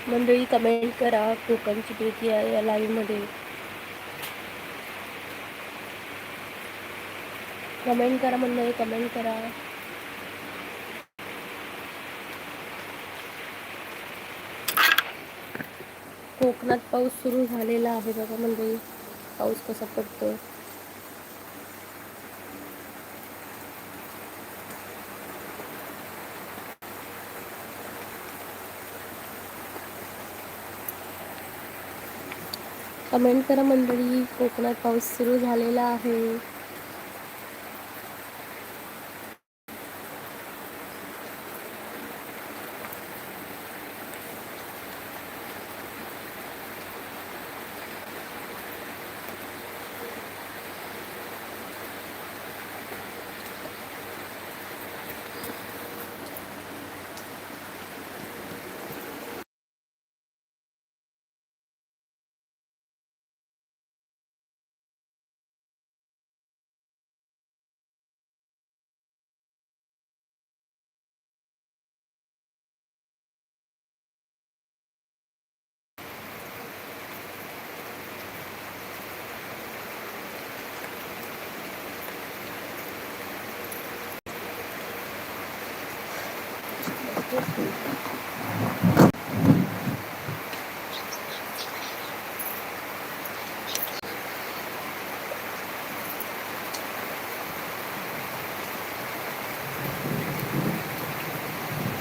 मंडळी कमेंट करा, कोकणची प्रीती आहे या लाईव्हमध्ये. कमेंट करा मंडळी, कमेंट करा. कोकणात पाऊस सुरू झालेला आहे बघा मंडळी, पाऊस कसा पडतोय. कमेंट करा मंडळी, कोकणात पाऊस सुरू झालेला आहे.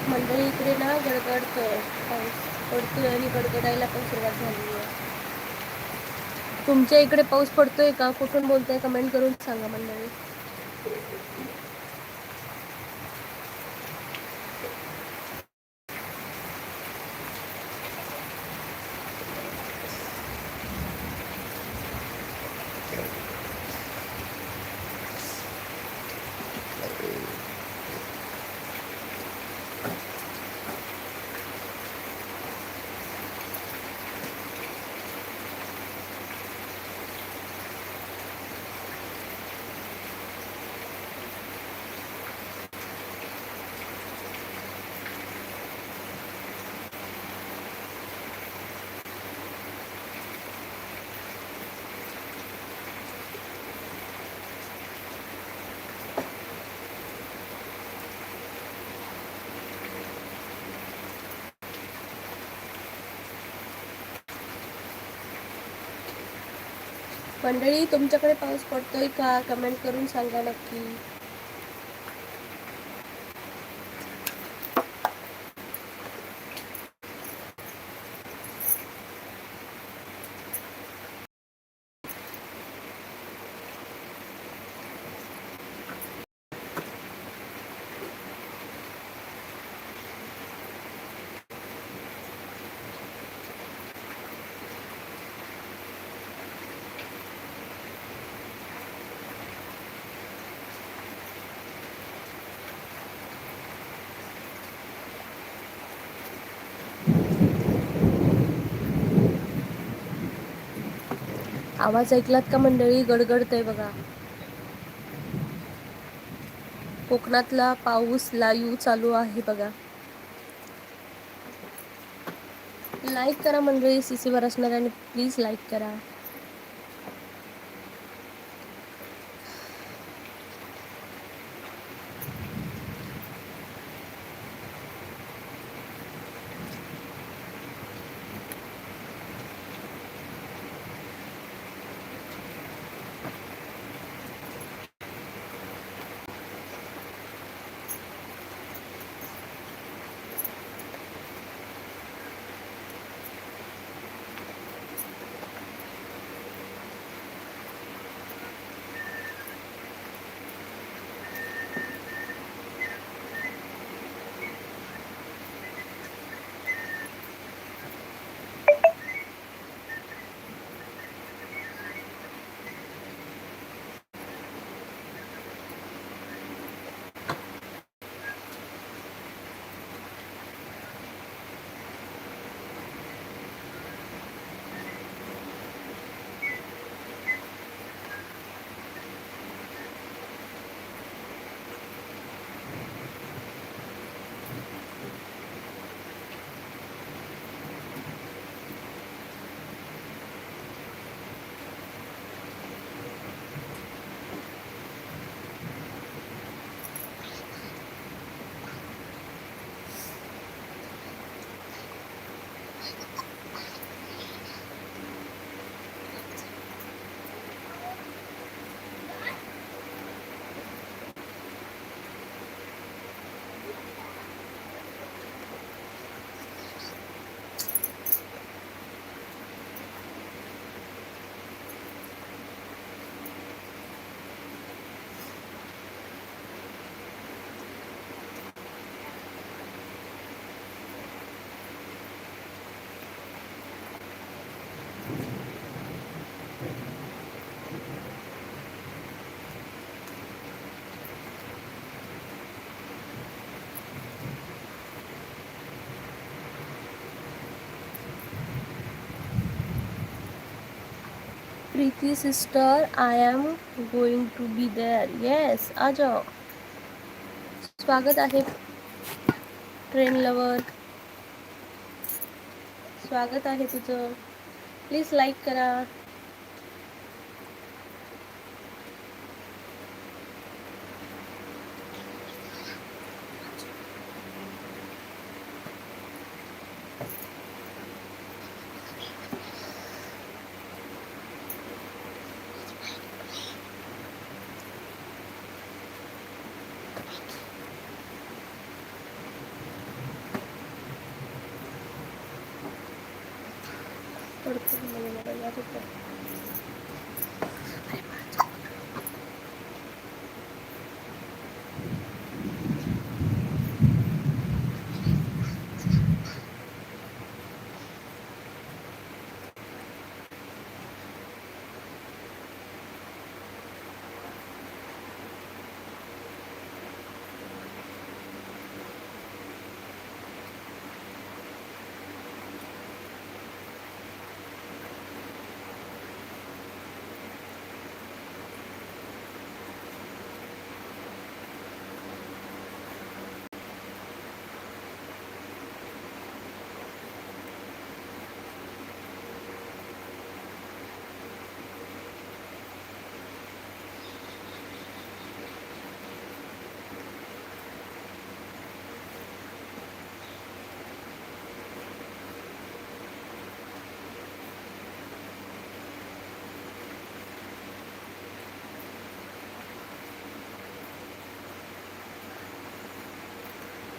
मंडळी इकडे ना गडगडतोय, पाऊस पडतोय आणि गडगडायला पण सुरुवात झाली आहे. तुमच्या इकडे पाऊस पडतोय का? कुठून बोलताय कमेंट करून सांगा मंडळी. मंडळी तुमच्याकडे पाऊस पडतोय का? कमेंट करून सांगा नक्की. आवाज ऐकलात का मंडळी? गडगडतंय बघा. कोकणातला पाऊस लाईव्ह चालू आहे बघा. लाईक करा मंडळी, सीसीवर असणाऱ्याने प्लीज लाईक करा. Preeti sister, I am going to be there. Yes, आ जाओ. स्वागत आहे ट्रेन लवर. स्वागत आहे तुझं. प्लीज लाईक करा.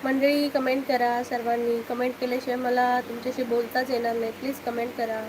मंडळी कमेंट करा. सर्वांनी कमेंट केल्याशिवाय मला तुमच्याशी बोलताच येणार नाही. प्लीज कमेंट करा.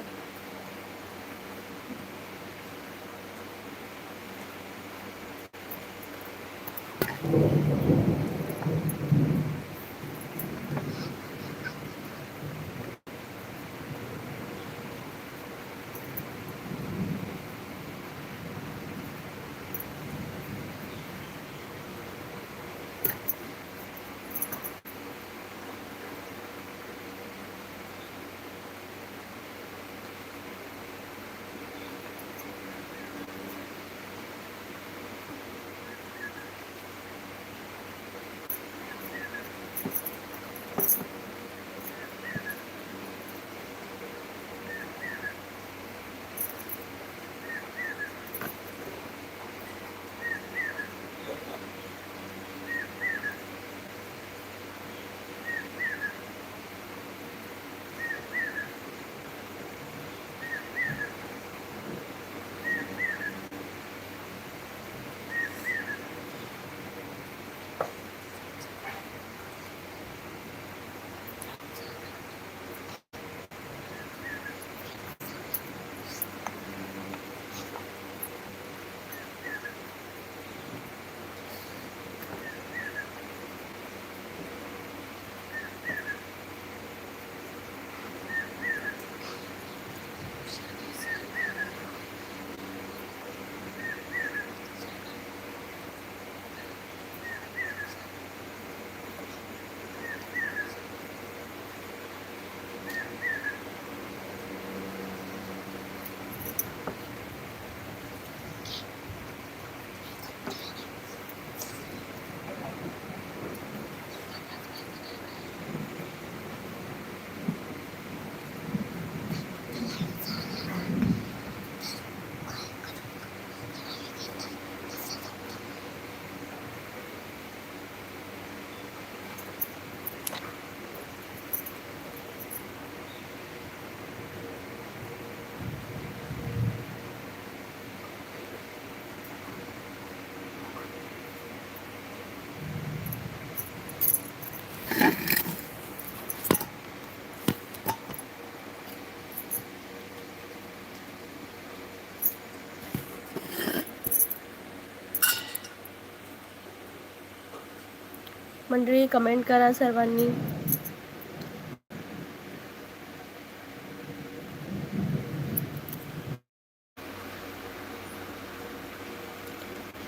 मंडळी कमेंट करा सर्वांनी.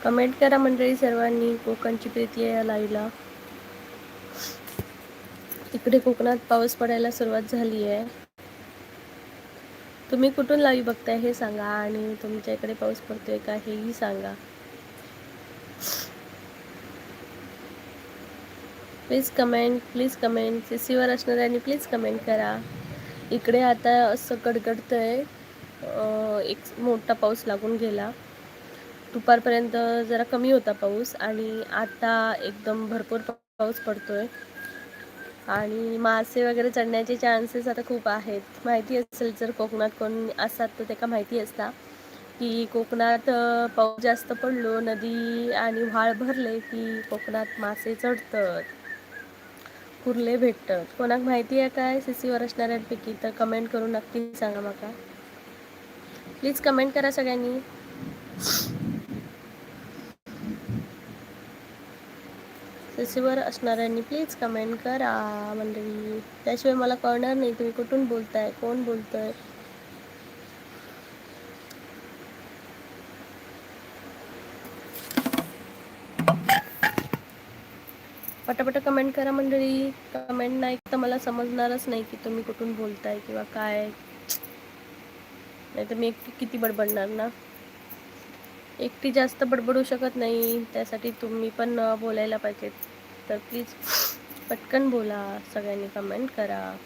कमेंट करा मंडळी सर्वांनी. कोकणची प्रीती आहे या लाईव्हला. इकडे कोकणात पाऊस पडायला सुरुवात झाली आहे. तुम्ही कुठून लाईव्ह बघताय हे सांगा आणि तुमच्या इकडे पाऊस पडतोय का हेही सांगा. प्लीज कमेंट सीसीवर असणाऱ्यांनी प्लीज कमेंट करा. इकडे आता असं गडगडतंय. एक मोठा पाऊस लागून गेला. दुपारपर्यंत जरा कमी होता पाऊस आणि आता एकदम भरपूर पाऊस पडतोय आणि मासे वगैरे चढण्याचे चान्सेस आता खूप आहेत. माहिती असेल जर कोकणात कोण असाल तर त्याला माहिती असता की कोकणात पाऊस जास्त पडलो, नदी आणि व्हाळ भरले की कोकणात मासे चढतात, कुर्ले भेटतात. कोणाक माहिती आहे काय सीसीवर असणाऱ्यांपैकी तर कमेंट करून नक्की सांगा मला. प्लीज कमेंट करा सगळ्यांनी. सीसीवर असणाऱ्यांनी प्लीज कमेंट करा मंडळी. त्याशिवाय मला कळणार नाही तुम्ही कुठून बोलताय, कोण बोलतंय. पटापट कमेंट करा मंडळी. कमेंट नाही तर मला समजणारच नाही की तुम्ही कुठून बोलताय किंवा काय. नाही तर मी एकटी किती बडबडणार ना. एकटी जास्त बडबडू शकत नाही, त्यासाठी तुम्ही पण बोलायला पाहिजेत. तर प्लीज पटकन बोला, सगळ्यांनी कमेंट करा.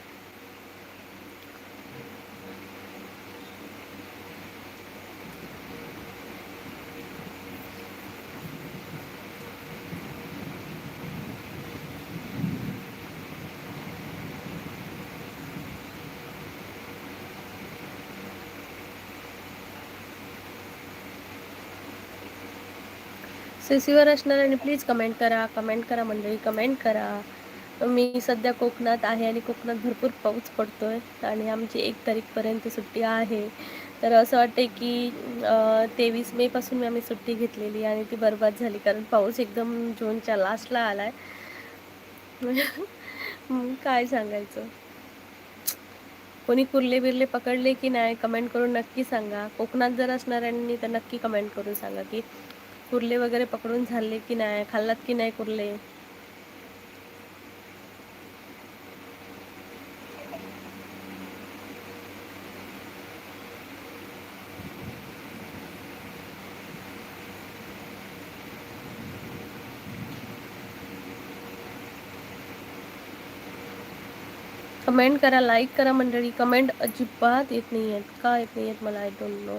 सीसीवर असणाऱ्यांनी प्लीज कमेंट करा मंडळी, कमेंट करा. मी सध्या कोकणात आहे आणि कोकणात भरपूर पाऊस पडतोय आणि आमची 1 तारीखपर्यंत सुट्टी आहे. तर असं वाटतंय की 23 मेपासून आम्ही सुट्टी घेतलेली आणि ती बरबाद झाली, कारण पाऊस एकदम जूनच्या लास्टला आलाय. काय सांगायचं. कोणी कुर्ले बिर्ले पकडले की नाही कमेंट करून नक्की सांगा. कोकणात जर असणाऱ्यांनी तर नक्की कमेंट करून सांगा की कुर्ले वगैरे पकडून झाले की नाही, खाल्लात की नाही कुर्ले. कमेंट करा, लाईक करा मंडळी. कमेंट अजिबात येत नाही आहेत, का येत नाही आहेत मला I don't know.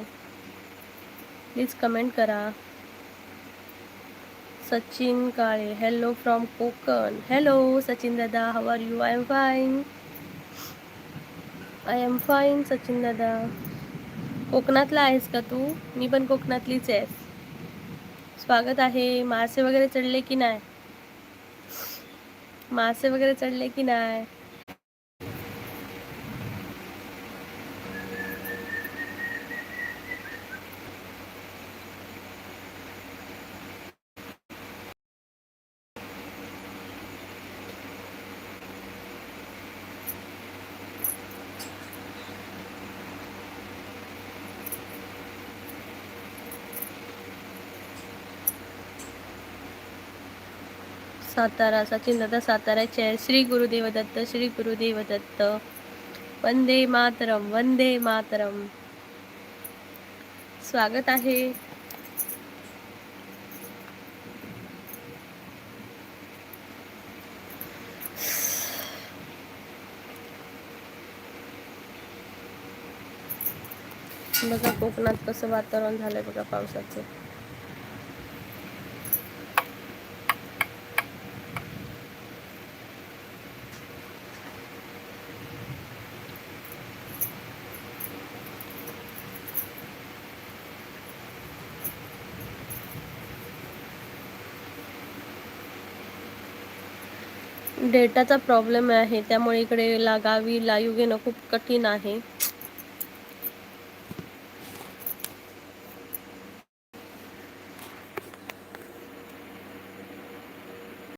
Please comment करा. Sachin Kale, hello from Konkan. Hello Sachin दादा, how are you. I am fine Sachin दादा. कोकणातला आहेस का तू. मी पण कोकणातलीच आहे. स्वागत आहे. मासे वगैरे चढले की नाही, मासे वगैरे चढले की नाही. सातारा, सचिन दादा साताऱ्याचे आहे. श्री गुरुदेव दत्त, श्री गुरुदेव दत्त. वंदे मातरम, वंदे मातरम. स्वागत आहे. बघा कोकणात कसं वातावरण झालंय बघा पावसाचं. डेटाचा प्रॉब्लेम आहे, त्यामुळे इकडे गावी लाईव्ह घेणं खूप कठीण आहे.